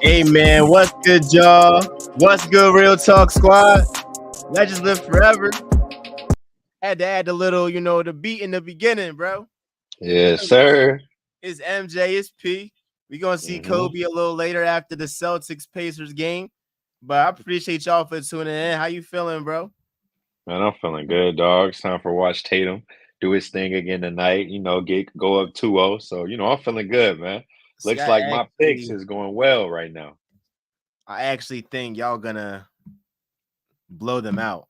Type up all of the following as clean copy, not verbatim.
Hey man, what's good, y'all? What's good, Real Talk Squad? Legends live forever. Had to add a little, the beat in the beginning, bro. Yes, sir. It's MJ, it's P. We gonna see hmm Kobe a little later after the Celtics Pacers game. But I appreciate y'all for tuning in. How you feeling, bro? Man, I'm feeling good, dog. It's time for Watch Tatum do his thing again tonight. Go up 2-0. So, I'm feeling good, man. See, Looks I like my picks actually, is going well right now. I actually think y'all gonna blow them out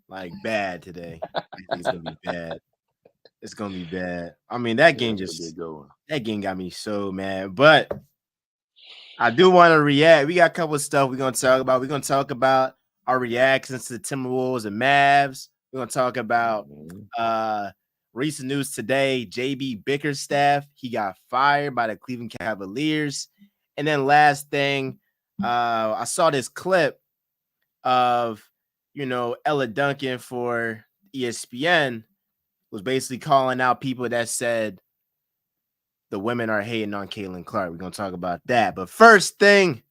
like bad today. I think it's gonna be bad. It's gonna be bad. I mean, that Yeah, game it's gonna be a just good one. that game got me so mad. But I do want to react. We got a couple of stuff we're gonna talk about. We're gonna talk about our reactions to the Timberwolves and Mavs. We're gonna talk about Mhm. uh recent news today. JB Bickerstaff, he got fired by the Cleveland Cavaliers. And then last thing, I saw this clip of Ella Duncan for ESPN was basically calling out people that said the women are hating on Caitlin Clark. We're gonna talk about that. But first thing,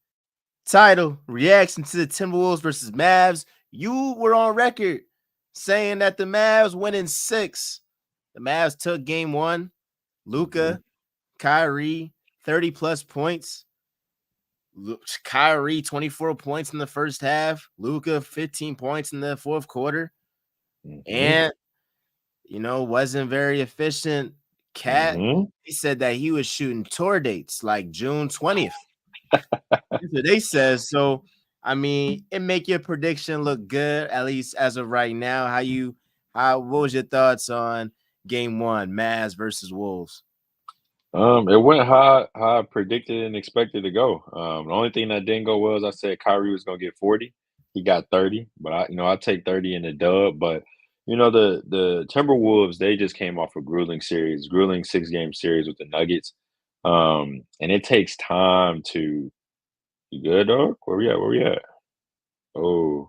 title reaction to the Timberwolves versus Mavs. You were on record saying that the Mavs win in 6. The Mavs took game 1. Mhm. Luka, Kyrie, 30 plus points. Kyrie, 24 points in the first half. Luka, 15 points in the fourth quarter. Mhm. And wasn't very efficient. Cat, Mhm. he said that he was shooting tour dates like June 20th. That's what they said. So, I mean, it make your prediction look good, at least as of right now. What was your thoughts on game 1, Mavs versus Wolves? It went how I predicted and expected to go. The only thing that didn't go well is I said Kyrie was gonna get 40. He got 30, but I take 30 in the dub. But the Timberwolves, they just came off a grueling 6-game series with the Nuggets. And it takes time to you good, dog? Where we at? Where we at? Oh.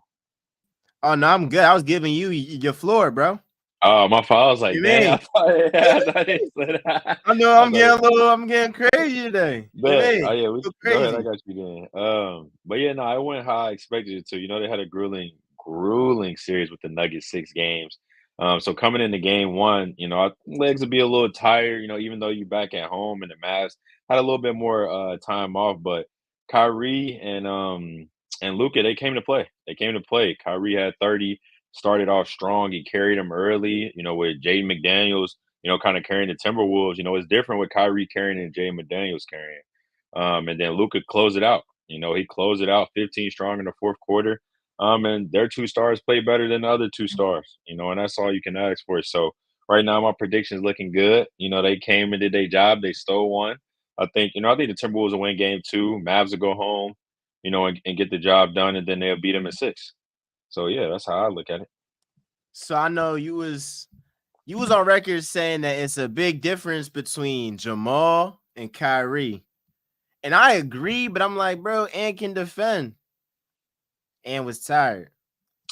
Oh, no, I'm good. I was giving you your floor, bro. Oh, my fault. I was You like, dang, mean? I thought it said I know I I'm thought getting it a little, I'm getting crazy today. You bet. mean? Oh yeah, Go go ahead. I crazy. got you then. But yeah, no, I went how I expected it to. They had a grueling series with the Nuggets 6 games. So coming into game 1, legs would be a little tired, even though you back at home and the Mavs had a little bit more time off. But Kyrie and Luka, they came to play. They came to play. Kyrie had 30, started off strong. He carried them early, with Jaden McDaniels, kind of carrying the Timberwolves. It's different with Kyrie carrying and Jaden McDaniels carrying. And then Luka closed it out. He closed it out 15 strong in the fourth quarter. And their 2 stars played better than the other 2 stars, and that's all you can ask for. So right now, my prediction is looking good. They came and did their job. They stole one. I think the Timberwolves will win game 2. Mavs will go home, and get the job done, and then they'll beat them in 6. So yeah, that's how I look at it. So I know you was on record saying that it's a big difference between Jamal and Kyrie. And I agree, but I'm like, bro, Ant can defend. Ant was tired.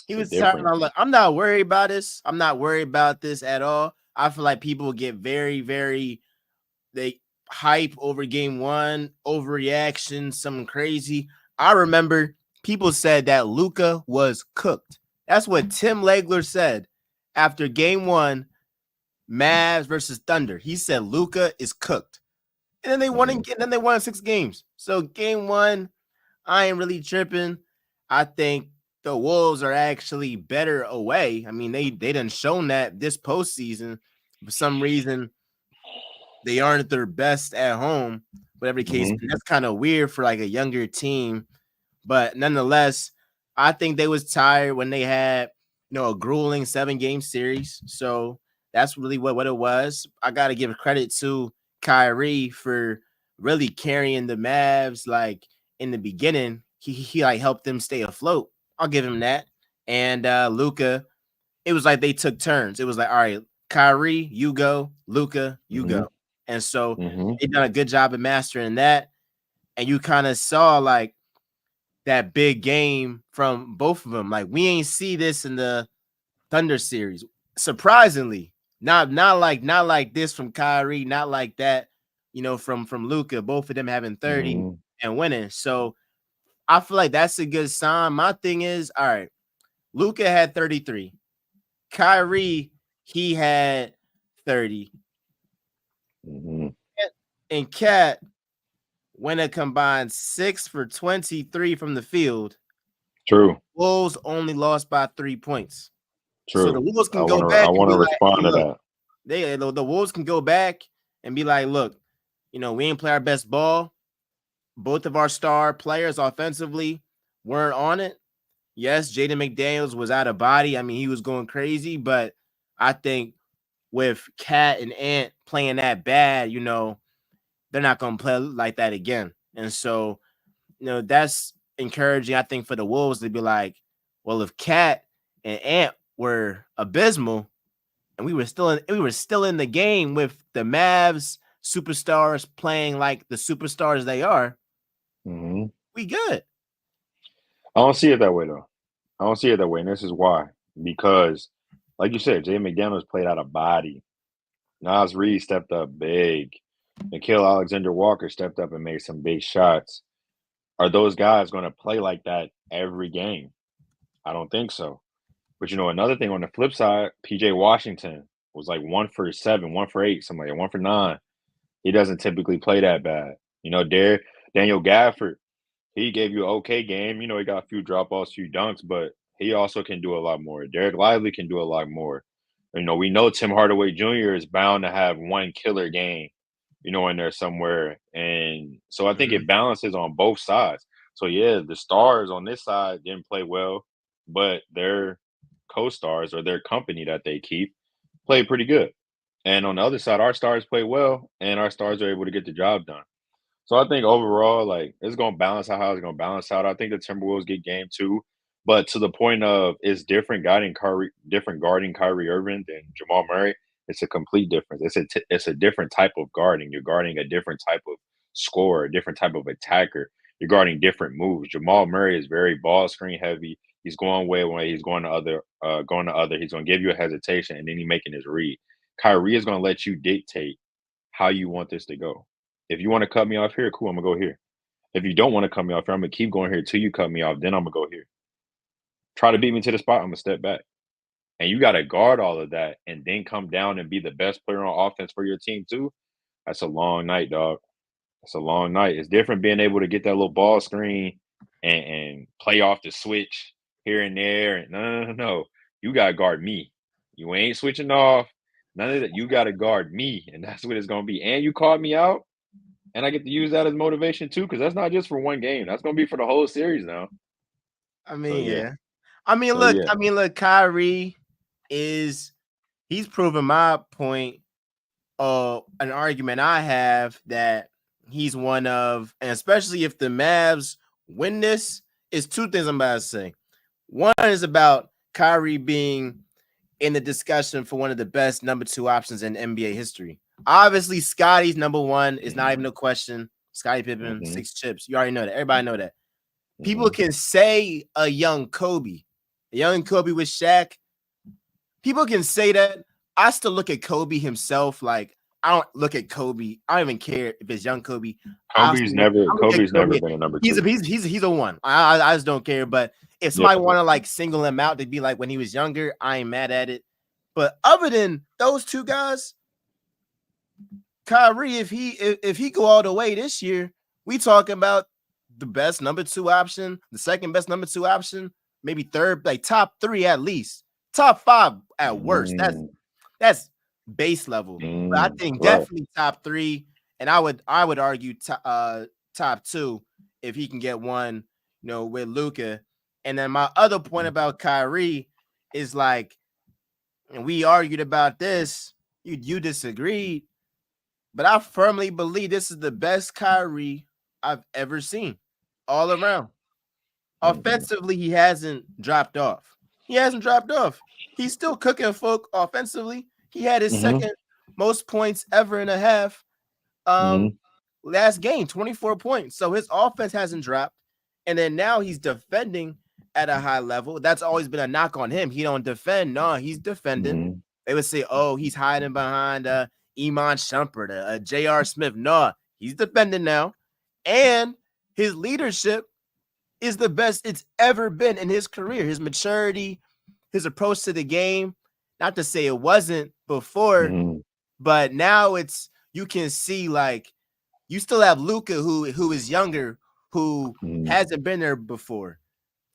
He It's a was tired. And difference. I'm not worried about this. I'm not worried about this at all. I feel like people get very, very they hype over game 1, overreaction, something crazy. I remember people said that Luka was cooked. That's what Tim Legler said after game 1, Mavs versus Thunder. He said Luka is cooked. And then they won Mhm. again. Then they won 6 games. So game 1, I ain't really tripping. I think the Wolves are actually better away. I mean, they done shown that this postseason. For some reason, they aren't their best at home. Whatever the case, Mhm. that's kind of weird for like a younger team. But nonetheless, I think they was tired when they had a grueling 7-game series. So that's really what it was. I gotta give credit to Kyrie for really carrying the Mavs like in the beginning. He like helped them stay afloat. I'll give him that. And Luka, it was like they took turns. It was like, all right, Kyrie, you go, Luka, you Mhm. go. And so Mhm. they done a good job of mastering that. And you kind of saw like that big game from both of them. Like we ain't see this in the Thunder series. Surprisingly, not like this from Kyrie, not like that, from Luka. Both of them having 30 Mhm. and winning. So I feel like that's a good sign. My thing is, all right, Luka had 33. Kyrie, he had 30. Mm-hmm. And Cat went a combined 6 for 23 from the field. True. Wolves only lost by 3 points. So the True. Wolves I can go want to. I back and want be to like, hey, respond to look, that. the Wolves can go back and be like, look, we ain't play our best ball. Both of our star players offensively weren't on it. Yes, Jaden McDaniels was out of body. I mean, he was going crazy, but I think with Cat and Ant playing that bad, they're not going to play like that again. And so, that's encouraging, I think, for the Wolves to be like, well, if Cat and Ant were abysmal and we were still in the game with the Mavs superstars playing like the superstars they are, Mm-hmm. we good. I don't see it that way though. I don't see it that way, and this is why. Because, like you said, Jay McDaniels played out of body. Nas Reed stepped up big. Nikhil Alexander Walker stepped up and made some big shots. Are those guys going to play like that every game? I don't think so. But another thing on the flip side, PJ Washington was like 1 for 7, 1 for 8, something like that, 1 for 9. He doesn't typically play that bad. Daniel Gafford, he gave you an okay game. He got a few drop offs, few dunks, but he also can do a lot more. Derek Lively can do a lot more. We know Tim Hardaway Jr. is bound to have one killer game, in there somewhere. And so I think Mhm. it balances on both sides. So yeah, the stars on this side didn't play well, but their co-stars or their company that they keep played pretty good. And on the other side, our stars play well, and our stars are able to get the job done. So I think overall, like it's gonna balance out how it's gonna balance out. I think the Timberwolves get game 2, but to the point of it's different guarding Kyrie Irving than Jamal Murray. It's a complete difference. It's a different type of guarding. You're guarding a different type of scorer, a different type of attacker. You're guarding different moves. Jamal Murray is very ball screen heavy. He's going way. He's going to other. He's going to give you a hesitation, and then he's making his read. Kyrie is going to let you dictate how you want this to go. If you want to cut me off here, cool, I'm gonna go here. If you don't want to cut me off here, I'm gonna keep going here till you cut me off. Then I'm gonna go here. Try to beat me to the spot, I'm gonna step back. And you gotta guard all of that and then come down and be the best player on offense for your team too. That's a long night, dog. It's a long night. It's different being able to get that little ball screen and play off the switch here and there. No. You gotta guard me. You ain't switching off. None of that. You gotta guard me, and that's what it's gonna be. And you called me out. And I get to use that as motivation too, because that's not just for one game. That's gonna be for the whole series now. I So mean, yeah. yeah. I mean, So look, yeah. Kyrie he's proven my point of an argument I have that he's one of, and especially if the Mavs win this, is two things I'm about to say. One is about Kyrie being in the discussion for one of the best number 2 options in NBA history. Obviously, Scotty's number 1 is not even a question. Scottie Pippen, Mhm. 6 chips. You already know that. Everybody know that. People Mhm. can say a young Kobe with Shaq. People can say that. I still look at Kobe himself like I don't look at Kobe. I don't even care if it's young Kobe. I look at Kobe's never Kobe. been a number He's a 2. he's a one. I just don't care. But if Yeah. somebody want to like single him out to be like when he was younger, I ain't mad at it. But other than those two guys, Kyrie, if he go all the way this year, we talking about the best number 2 option, the second best number 2 option, maybe third, like top 3 at least, top 5 at worst. Mm. That's base level, but I Mm. think Right. definitely top 3, and I would argue top 2 if he can get one, with Luka. And then my other point about Kyrie is like, and we argued about this. You disagreed, but I firmly believe this is the best Kyrie I've ever seen all around. Mhm. Offensively, he hasn't dropped off. He hasn't dropped off. He's still cooking folk offensively. He had his Mhm. second most points ever in a half. Um, Mhm. last game, 24 points. So his offense hasn't dropped. And then now he's defending at a high level. That's always been a knock on him. He don't defend. No, he's defending. Mhm. They would say, oh, he's hiding behind Iman Shumpert, J.R. Smith. No, he's defending now. And his leadership is the best it's ever been in his career. His maturity, his approach to the game. Not to say it wasn't before, Mhm, but now it's you can see like you still have Luca who is younger, who mhm, hasn't been there before.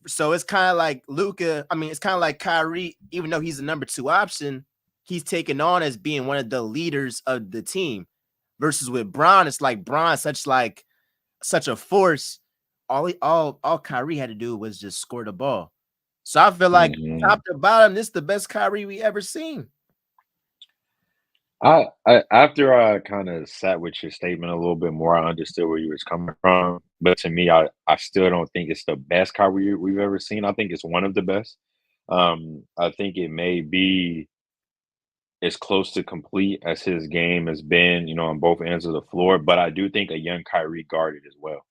So it's kind of like Luca. I mean, it's kind of like Kyrie, even though he's the number 2 option, he's taken on as being one of the leaders of the team. Versus with Bron, it's like Bron such a force. All Kyrie had to do was just score the ball. So I feel like mhm. top to bottom, this is the best Kyrie we ever seen. I after I kinda sat with your statement a little bit more, I understood where you was coming from, but to me, I still don't think it's the best Kyrie we've ever seen. I think it's one of the best. I think it may be as close to complete as his game has been, on both ends of the floor, but I do think a young Kyrie guarded as well.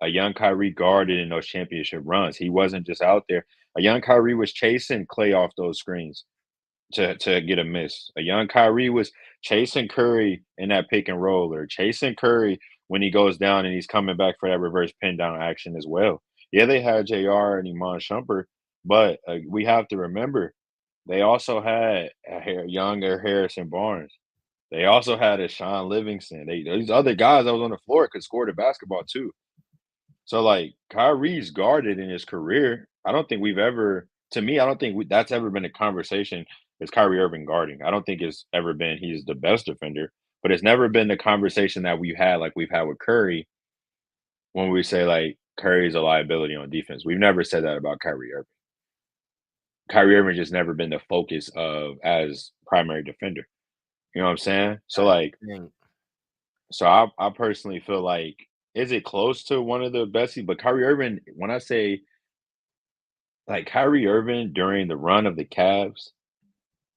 A young Kyrie guarded in those championship runs. He wasn't just out there. A young Kyrie was chasing Clay off those screens to get a miss. A young Kyrie was chasing Curry in that pick and roll, or chasing Curry when he goes down and he's coming back for that reverse pin down action as well. Yeah, they had JR and Iman Shumpert, but we have to remember they also had a younger Harrison Barnes. They also had a Sean Livingston. These other guys that was on the floor could score the basketball too. So like Kyrie's guarded in his career. I don't think we've ever, to me, I don't think that's ever been a conversation. Is Kyrie Irving guarding? I don't think it's ever been he's the best defender, but it's never been the conversation that we've had like we've had with Curry when we say like Curry's a liability on defense. We've never said that about Kyrie Irving. Kyrie Irving just never been the focus of as primary defender. You know what I'm saying? So I like, think so I personally feel like is it close to one of the best? But Kyrie Irving, when I say like Kyrie Irving during the run of the Cavs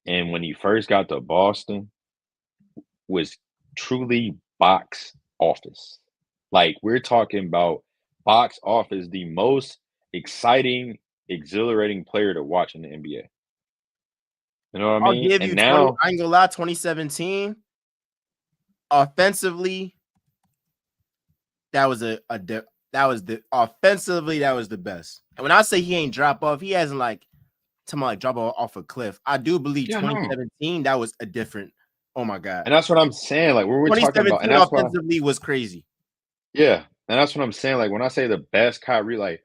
and when he first got to Boston was truly box office. Like we're talking about box office, the most exciting, exhilarating player to watch in the NBA. You know what I I'll mean? give And you 20. now, I ain't gonna lie, 2017 offensively, that was that was the offensively that was the best. And when I say he ain't drop off, he hasn't like drop off a cliff. I do believe yeah, no. 2017 that was a different. Oh my god, And that's what I'm saying. Like what we're talking about, and 2017 that's why, offensively was crazy. yeah, and that's what I'm saying. Like when I say the best Kyrie, like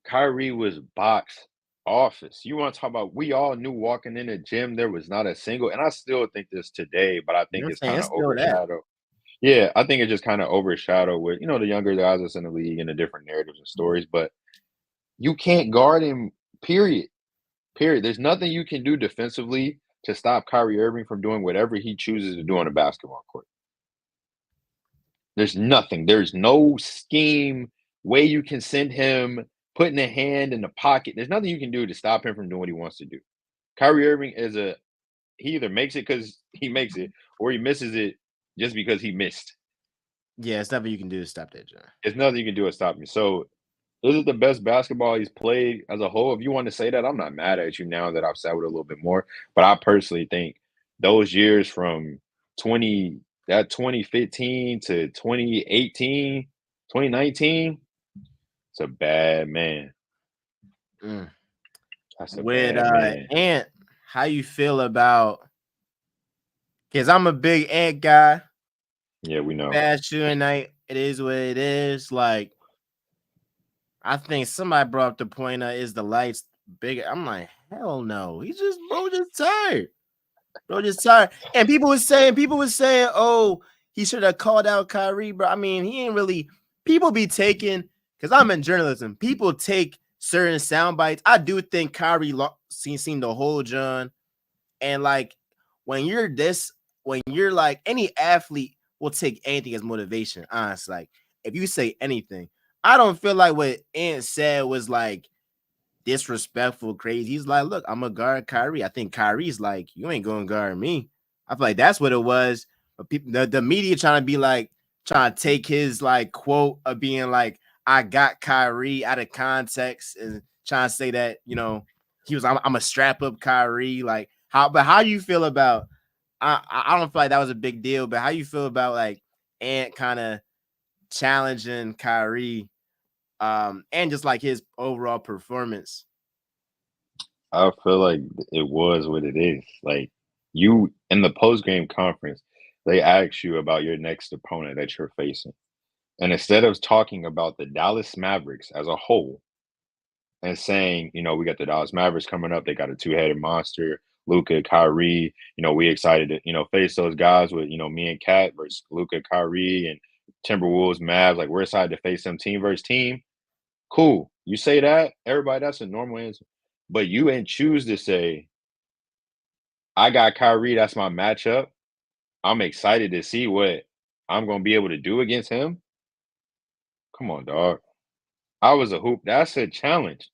Kyrie was box office. You want to talk about we all knew walking in the gym there was not a single, and I still think this today, but I think You're it's saying kind it's of still that. overshadowed. Yeah, I think it just kind of overshadowed with, the younger guys that's in the league and the different narratives and stories, but you can't guard him, period. Period. There's nothing you can do defensively to stop Kyrie Irving from doing whatever he chooses to do on a basketball court. There's nothing. There's no scheme, way you can send him, putting a hand in the pocket. There's nothing you can do to stop him from doing what he wants to do. Kyrie Irving he either makes it because he makes it, or he misses it just because he missed. Yeah, it's nothing you can do to stop that, John. There's nothing you can do to stop me. So, is it the best basketball he's played as a whole? If you want to say that, I'm not mad at you now that I've sat with it a little bit more. But I personally think those years from 2015 to 2018, 2019, it's a bad man. Mm. That's a With bad man. Ant, how you feel about? Because I'm a big Ant guy. Yeah, we know. Bad shooting night. It is what it is. Like I think somebody brought up the point of is the lights bigger? I'm like, hell no. He's just bro just tired. Bro just tired. And people was saying, oh, he should have called out Kyrie, bro. I mean, he ain't really people be taking because I'm in journalism. People take certain sound bites. I do think Kyrie seen the whole John. And like when you're this, when you're like any athlete will take anything as motivation. Honestly, like if you say anything, I don't feel like what Ant said was like disrespectful, crazy. He's like, look, I'm gonna guard Kyrie. I think Kyrie's like, you ain't gonna guard me. I feel like that's what it was. But people, the media trying to be like, trying to take his like quote of being like, I got Kyrie out of context and trying to say that, he was, I'm a strap up Kyrie. Like, how you feel about, I don't feel like that was a big deal, but how you feel about like Ant kind of challenging Kyrie and just like his overall performance. I feel like it was what it is. Like you in the post game conference, they ask you about your next opponent that you're facing. And instead of talking about the Dallas Mavericks as a whole and saying, we got the Dallas Mavericks coming up, they got a two-headed monster, Luca, Kyrie, we excited to, face those guys with, me and Kat versus Luca, Kyrie, and Timberwolves, Mavs. Like we're excited to face them team versus team. Cool. You say that, everybody, that's a normal answer. But you ain't choose to say, I got Kyrie, that's my matchup. I'm excited to see what I'm gonna be able to do against him. Come on, dog. I was a hoop. That's a challenge.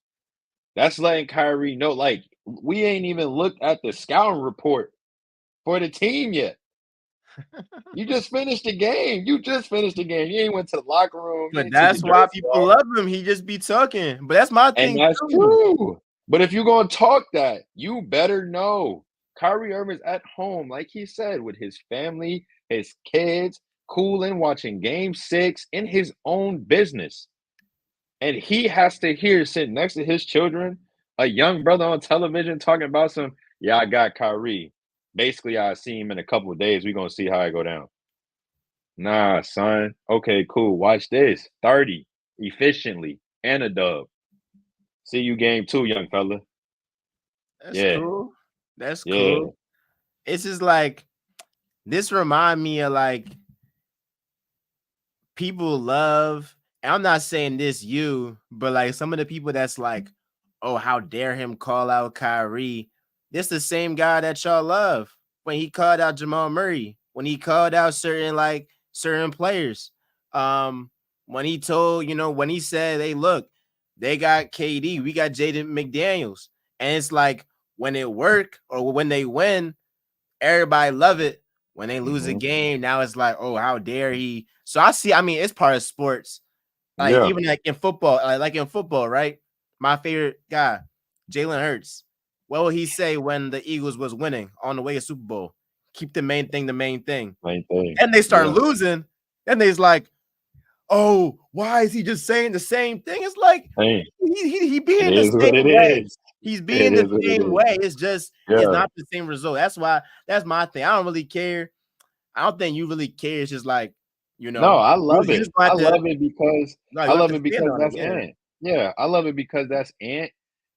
That's letting Kyrie know, like, we ain't even looked at the scouting report for the team yet. You just finished the game. You just finished the game. You ain't went to the locker room. You But ain't took your that's why jersey people off. love him. He just be talking. But that's my And thing that's too. true. But if you're gonna talk that, you better know Kyrie Irving's at home, like he said, with his family, his kids, cooling, watching game 6 in his own business. And he has to hear sitting next to his children, a young brother on television talking about some, yeah, I got Kyrie. Basically, I see him in a couple of days. We're gonna see how I go down. Nah, son. Okay, cool. Watch this. 30 efficiently and a dub. See you game 2, young fella. That's Yeah, cool. That's yeah. cool. It's just like this remind me of like people love, and I'm not saying this you, but like some of the people that's like, oh, how dare him call out Kyrie? This the same guy that y'all love when he called out Jamal Murray, when he called out certain players. When he told, when he said, hey, look, they got KD, we got Jaden McDaniels. And it's like when it work or when they win, everybody love it. When they lose a Mhm. game, now it's like, oh, how dare he? So I mean, it's part of sports. Like Yeah. even like in football, like in football, right? My favorite guy, Jalen Hurts. What will he say when the Eagles was winning on the way to Super Bowl? Keep the main thing the main thing. Same thing. And they start Yeah. losing, and they's like, oh, why is he just saying the same thing? It's like Hey, he it being the is what it same way. is. He's It being the is what it same is. way. It's Yeah. not the same result. That's my thing. I don't really care. I don't think you really care. It's just like, No, I you, love you it. just gonna I have to love it because no, I you have love to it stand because on it. that's Yeah. Ant. Yeah, I love it because that's Ant,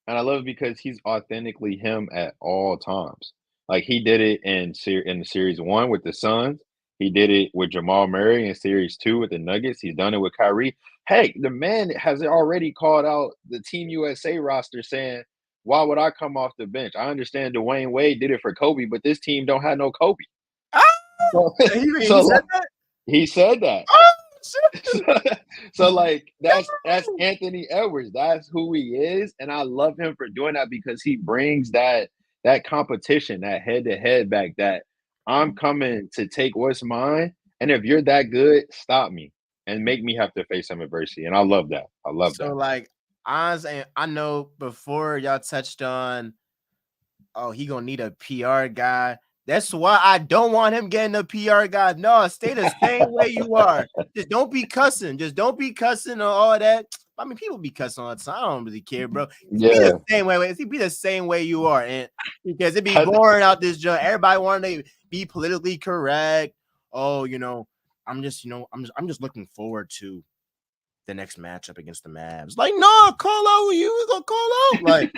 and I love it because he's authentically him at all times. Like he did it in series 1 with the Suns. He did it with Jamal Murray in series 2 with the Nuggets. He's done it with Kyrie. Hey, the man has already called out the Team USA roster saying, "Why would I come off the bench? I understand Dwayne Wade did it for Kobe, but this team don't have no Kobe." Ah! So, He so said like, that? he said that. Oh shit. So like that's Anthony Edwards. That's who he is, and I love him for doing that because he brings that competition, that head to head back. That I'm coming to take what's mine, and if you're that good, stop me and make me have to face some adversity. And I love that. I love So that. like honestly, I know before y'all touched on, oh, he gonna need a PR guy. That's why I don't want him getting a PR guy. No, stay the same way you are. Just don't be cussing. Just don't be cussing or all that. I mean, people be cussing all the time. I don't really care, bro. Just be the Yeah, same way. Be the same way you are, and because it be I- boring out this joint. Everybody want to be politically correct. Oh, I'm just looking forward to the next matchup against the Mavs. Like, no, call out who you was gonna call out. Like,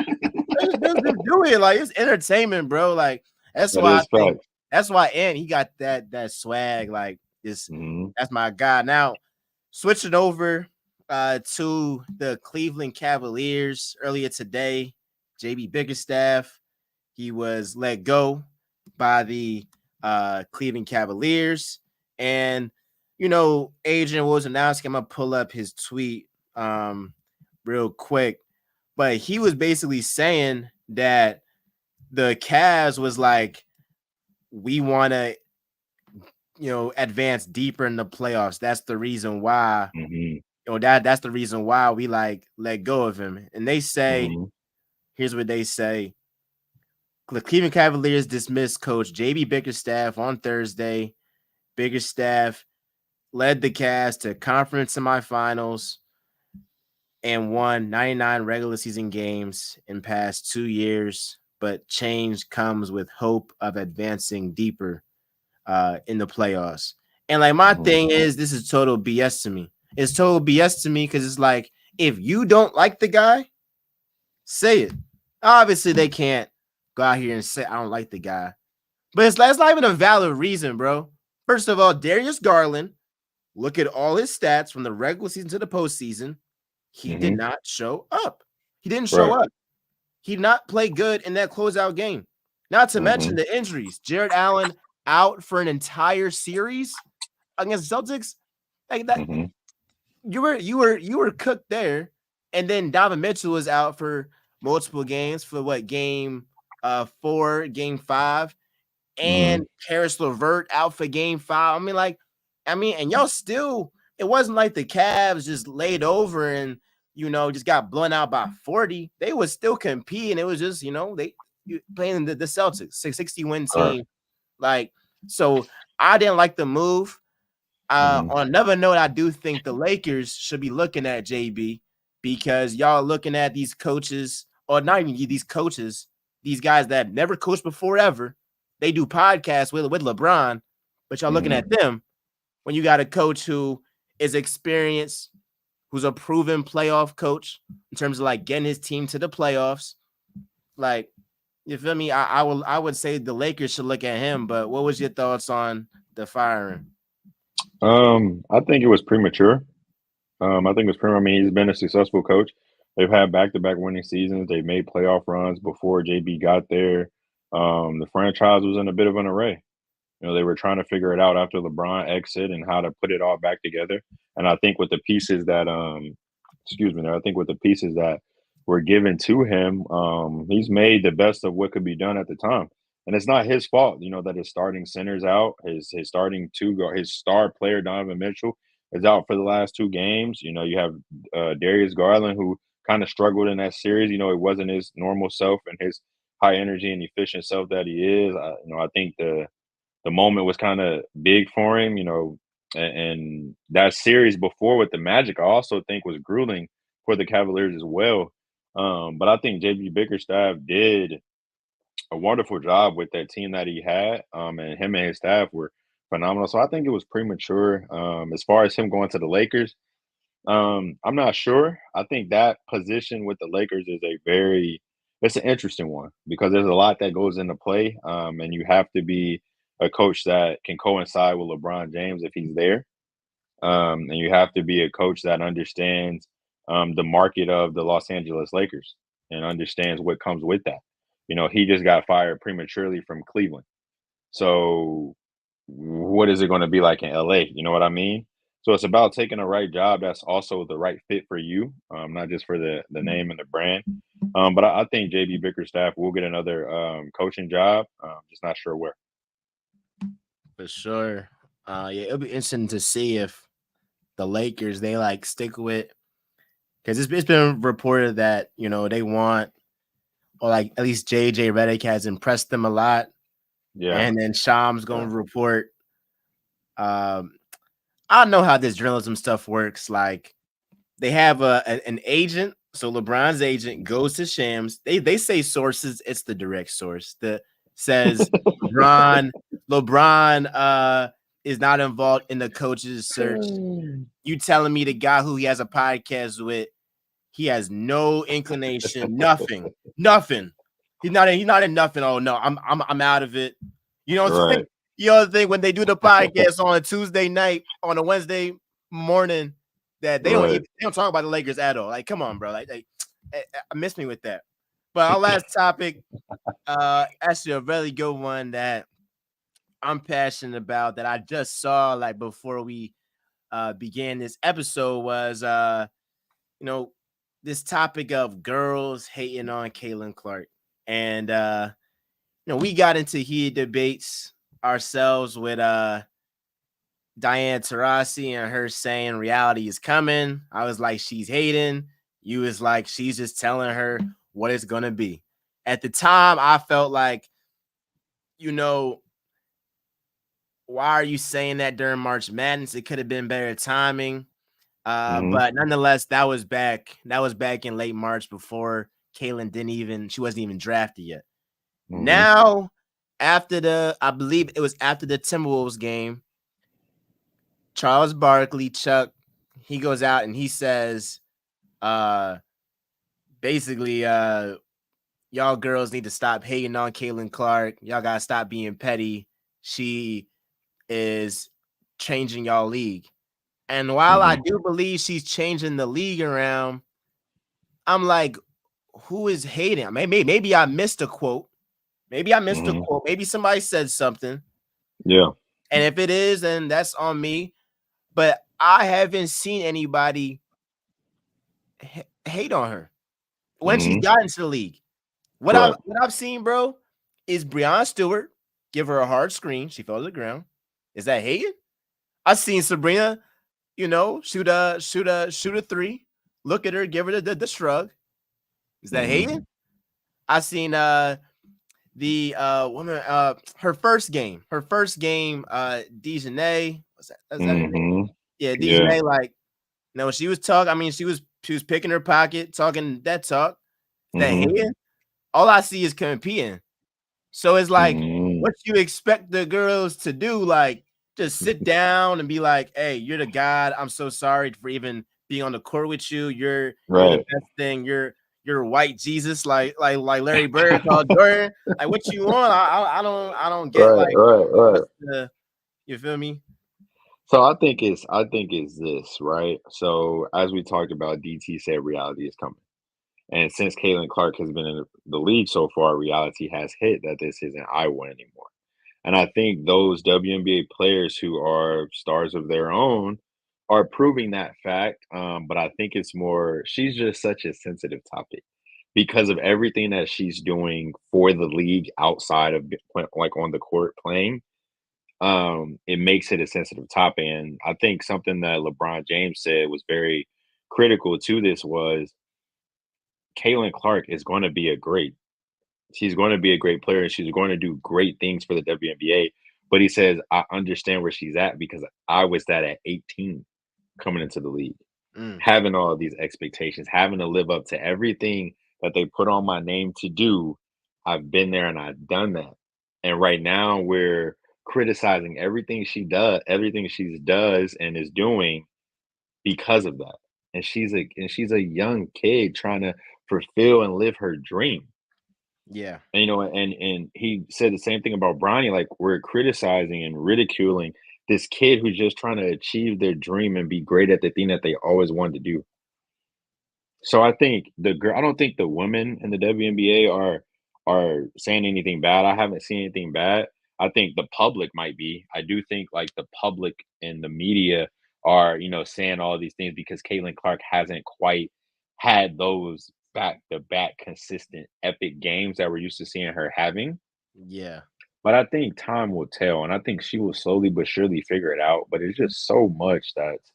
just do it. Like, it's entertainment, bro. Like, that's that why I is think fact. that's why Ant he got that swag. Like, this Mhm, that's my guy. Now, switching over to the Cleveland Cavaliers earlier today, JB Bickerstaff, he was let go by the Cleveland Cavaliers. And agent was announcing, I'm gonna pull up his tweet real quick, but he was basically saying that the Cavs was like, we want to advance deeper in the playoffs. That's the reason why mhm, that's the reason why we like let go of him. And they say, mhm. here's what they say: the Cleveland Cavaliers dismissed coach JB Bickerstaff on Thursday. Bickerstaff led the Cavs to conference semifinals. and won 99 regular season games in past 2 years. But change comes with hope of advancing deeper in the playoffs. And like my Mhm. thing is, this is total BS to me. It's total BS to me because it's like if you don't like the guy, say it. Obviously, they can't go out here and say I don't like the guy, but that's not even a valid reason, bro. First of all, Darius Garland, look at all his stats from the regular season to the postseason. He did Mhm. not show up. He didn't show Right. up. He did not play good in that closeout game. Not to mention Mhm. the injuries. Jared Allen out for an entire series against Celtics. Like that, Mhm. you were cooked there. And then Donovan Mitchell was out for multiple games for what game 4, game 5, and Mhm. Karis LeVert out for game 5. And y'all still, it wasn't like the Cavs just laid over and just got blown out by 40. They was still competing. It was just, they playing the Celtics, 60-win Right. team. Like, so I didn't like the move. Mhm. On another note, I do think the Lakers should be looking at JB because y'all looking at these coaches, or not even these coaches, these guys that never coached before ever. They do podcasts with LeBron, but y'all looking Mhm. at them when you got a coach who is experienced, who's a proven playoff coach in terms of like getting his team to the playoffs. Like, you feel me? I would say the Lakers should look at him. But what was your thoughts on the firing? I think it was premature. I think it was premature. I mean, he's been a successful coach. They've had back-to-back winning seasons. They've made playoff runs before JB got there. The franchise was in a bit of an array. They were trying to figure it out after LeBron exit and how to put it all back together. And I think with the pieces that, excuse me, I think with the pieces that were given to him, he's made the best of what could be done at the time. And it's not his fault, that his starting center's out, his starting his star player Donovan Mitchell is out for the last 2 games. You have Darius Garland who kind of struggled in that series. It wasn't his normal self and his high energy and efficient self that he is. I think the moment was kind of big for him, and that series before with the Magic, I also think was grueling for the Cavaliers as well. But I think JB Bickerstaff did a wonderful job with that team that he had, and him and his staff were phenomenal. So I think it was premature. As far as him going to the Lakers, I'm not sure. I think that position with the Lakers is it's an interesting one because there's a lot that goes into play, and you have to be a coach that can coincide with LeBron James if he's there, and you have to be a coach that understands the market of the Los Angeles Lakers and understands what comes with that. He just got fired prematurely from Cleveland, so what is it going to be like in LA? You know what I mean? So it's about taking the right job that's also the right fit for you, not just for the name and the brand. But I think JB Bickerstaff will get another coaching job. Just not sure where. For sure. Yeah, it'll be interesting to see if the Lakers they like stick with because it's been reported that they want or like at least JJ Redick has impressed them a lot, Yeah. and then Sham's Yeah. going to report. Um, I don't know how this journalism stuff works. Like they have an agent, so LeBron's agent goes to Shams. They say sources. It's the direct source that says LeBron is not involved in the coach's search. You telling me the guy who he has a podcast with, he has no inclination, nothing. He's not in nothing. Oh no, I'm out of it. You know what I'm saying? Right. You know the thing when they do the podcast on a Tuesday night, on a Wednesday morning, that Right. they don't talk about the Lakers at all. Like, come on, bro. Like I miss me with that. But our last topic, actually a really good one that I'm passionate about that I just saw like before we began this episode was you know this topic of girls hating on Caitlin Clark. And we got into heated debates ourselves with Diane Taurasi and her saying reality is coming. I was like, she's hating. You was like, she's just telling her what it's gonna be. At the time, I felt like, you know, why are you saying that during March Madness? It could have been better timing. Mhm. But nonetheless, that was back. That was back in late March before Caitlyn she wasn't even drafted yet. Mhm. Now, I believe it was after the Timberwolves game, Charles Barkley, Chuck, he goes out and he says, uh, basically, y'all girls need to stop hating on Caitlin Clark. Y'all gotta stop being petty. She is changing y'all league. And while I Mhm. do believe she's changing the league around, I'm like, who is hating? Maybe I missed a quote. Maybe I missed a Mhm. quote. Maybe somebody said something. Yeah. And if it is, then that's on me. But I haven't seen anybody hate on her when she's Mhm. got into the league. Right. What I've seen, bro, is Breonna Stewart give her a hard screen. She fell to the ground. Is that hating? I seen Sabrina, shoot a three. Look at her, give her the shrug. Is that Mhm. hating? I seen the woman her first game Dejanay, was that her name? Mhm. Yeah, Yeah. Dejanay, like, she was talking. I mean, she was picking her pocket, talking that talk. That Mhm. hating, all I see is competing. So it's like, Mhm. what you expect the girls to do? Like, just sit down and be like, "Hey, you're the god. I'm so sorry for even being on the court with you. You're the Right. best thing. You're white Jesus, like Larry Bird called Jordan. Like, what you want? I don't get, Right. like, Right. Right. what's the, you feel me? So I think it's this, right? So as we talked about, DT said reality is coming. And since Caitlin Clark has been in the league so far, reality has hit that this isn't Iowa anymore. And I think those WNBA players who are stars of their own are proving that fact. But I think it's more, she's just such a sensitive topic because of everything that she's doing for the league outside of like on the court playing. It makes it a sensitive topic. And I think something that LeBron James said was very critical to this was Caitlin Clark is going to be a great. She's going to be a great player and she's going to do great things for the WNBA. But he says, I understand where she's at because I was that at 18 coming into the league, Mm, having all of these expectations, having to live up to everything that they put on my name to do. I've been there and I've done that. And right now we're criticizing everything she does and is doing because of that. And she's a young kid trying to fulfill and live her dream. yeah, And, and he said the same thing about Bronny, like, we're criticizing and ridiculing this kid who's just trying to achieve their dream and be great at the thing that they always wanted to do. So I don't think the women in the WNBA are saying anything bad. I haven't seen anything bad. I think the public might be. I do think like the public and the media are, saying all these things because Caitlin Clark hasn't quite had those back to back consistent epic games that we're used to seeing her having. yeah, But I think time will tell, and I think she will slowly but surely figure it out. But it's just so much that's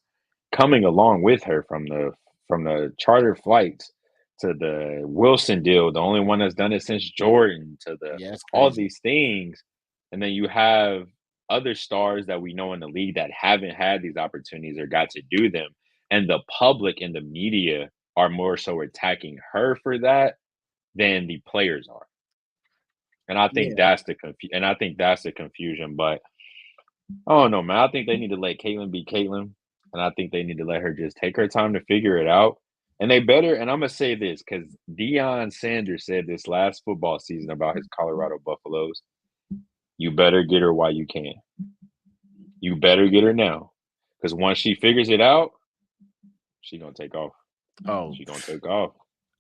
coming along with her from the charter flights to the Wilson deal, the only one that's done it since Jordan, to the yeah. That's all crazy. these things. And then you have other stars that we know in the league that haven't had these opportunities or got to do them. And the public and the media are more so attacking her for that than the players are. And I think Yeah, that's the confusion. But I don't know, man. I think they need to let Caitlyn be Caitlyn, and I think they need to let her just take her time to figure it out. And they better. And I'm gonna say this because Deion Sanders said this last football season about his Colorado Buffaloes. You better get her while you can. You better get her now, because once she figures it out, she gonna take off. oh, She gonna take off.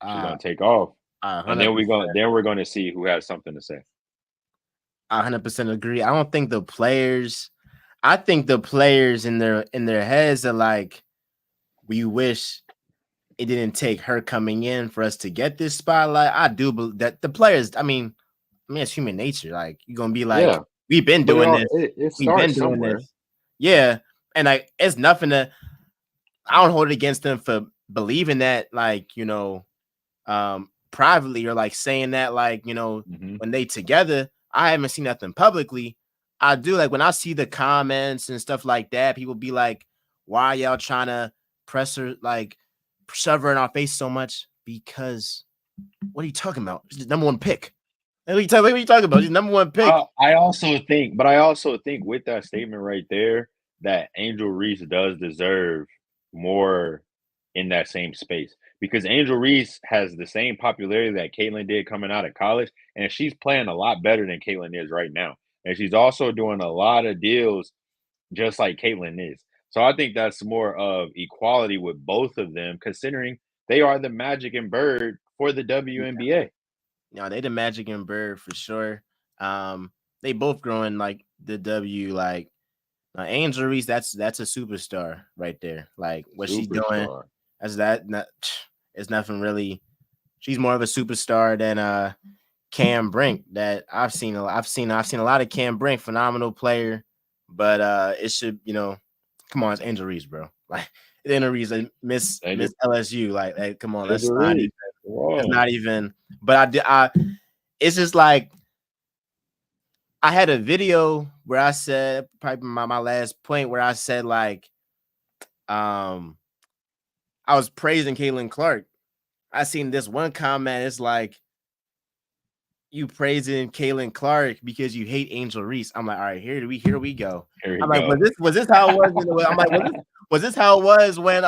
She uh, gonna take off. I And 100%. then we're gonna see who has something to say. I 100% agree. I don't think the players. I think the players in their heads are like, we wish it didn't take her coming in for us to get this spotlight. I do believe that the players. I mean, it's human nature. Like, you're gonna be like, Yeah, we've been but doing this. it We've been starts doing somewhere. this. Yeah, and like, it's nothing to. I don't hold it against them for believing that. Like, privately, or like saying that, like, Hmm. when they together. I haven't seen nothing publicly. I do, like, when I see the comments and stuff like that, people be like, why y'all trying to presser, like shove her in our face so much? Because what are you talking about? She's the number one pick. What are you talking about? She's number one pick. I also think with that statement right there that Angel Reese does deserve more in that same space because Angel Reese has the same popularity that Caitlyn did coming out of college, and she's playing a lot better than Caitlyn is right now. And she's also doing a lot of deals just like Caitlyn is. So I think that's more of equality with both of them, considering they are the Magic and Bird for the WNBA. No, they the Magic and Bird for sure. They both growing like the W. Like Angel Reese, that's a superstar right there. Like what she doing, Superstar. that's that. It's nothing really. She's more of a superstar than Cam Brink that I've seen. I've seen a lot of Cam Brink, phenomenal player, but it should come on, it's Angel Reese, bro. Like Angel Reese, Miss LSU. Like come on, Angel Reese. It's not even. But it's just like I had a video where I said probably my last point where I said like I was praising Caitlin Clark. I seen this one comment. It's like you praising Caitlin Clark because you hate Angel Reese. I'm like, all right, here we go. I'm like, was this how it was? I'm like, was this how it was when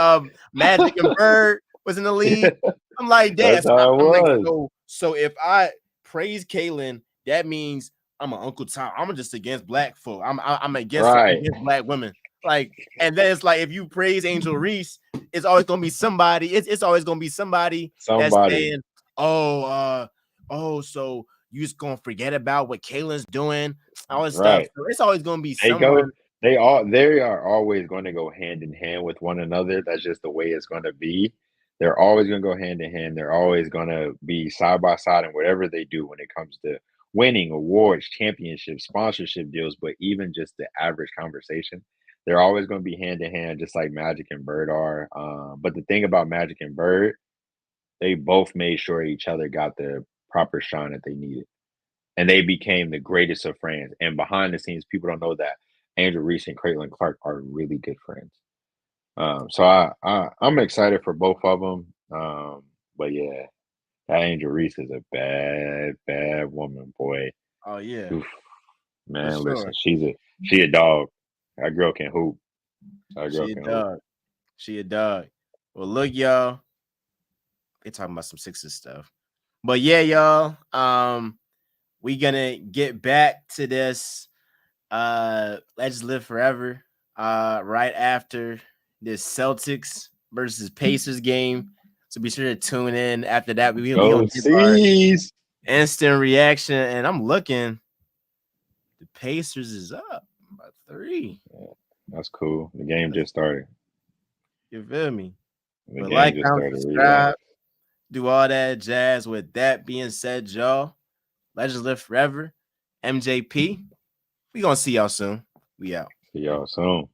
Magic and Bird was in the league? I'm like, damn. That's how it was. Like, so if I praise Caitlin, that means I'm an Uncle Tom. I'm just against black folk. I'm against black women. Like, and then it's like if you praise Angel Reese, it's always gonna be somebody. It's always gonna be somebody that's saying, so you just gonna forget about what Caitlin's doing, all this stuff. So it's always gonna be someone. They are always going to go hand in hand with one another. That's just the way it's going to be. They're always going to go hand in hand. They're always going to be side by side in whatever they do when it comes to winning awards, championships, sponsorship deals, but even just the average conversation. They're always going to be hand in hand, just like Magic and Bird are. But the thing about Magic and Bird, they both made sure each other got the proper shine that they needed. And they became the greatest of friends. And behind the scenes, people don't know that Angel Reese and Caitlin Clark are really good friends. So I'm excited for both of them. But yeah, that Angel Reese is a bad woman, boy. Oh yeah. Oof. Man, listen, she a dog. That girl can hoop. She a dog. Well, look, y'all. They talking about some Sixers stuff. But yeah, y'all. We gonna get back to this Let's Live Forever right after this Celtics versus Pacers game. So be sure to tune in after that. We gonna give our instant reaction. And I'm looking, the Pacers is up by 3. Yeah, that's cool. The game just started. You feel me? But like, comment, subscribe, do all that jazz. With that being said, y'all, Legends Live Forever. MJP. We gonna see y'all soon. We out. See y'all soon.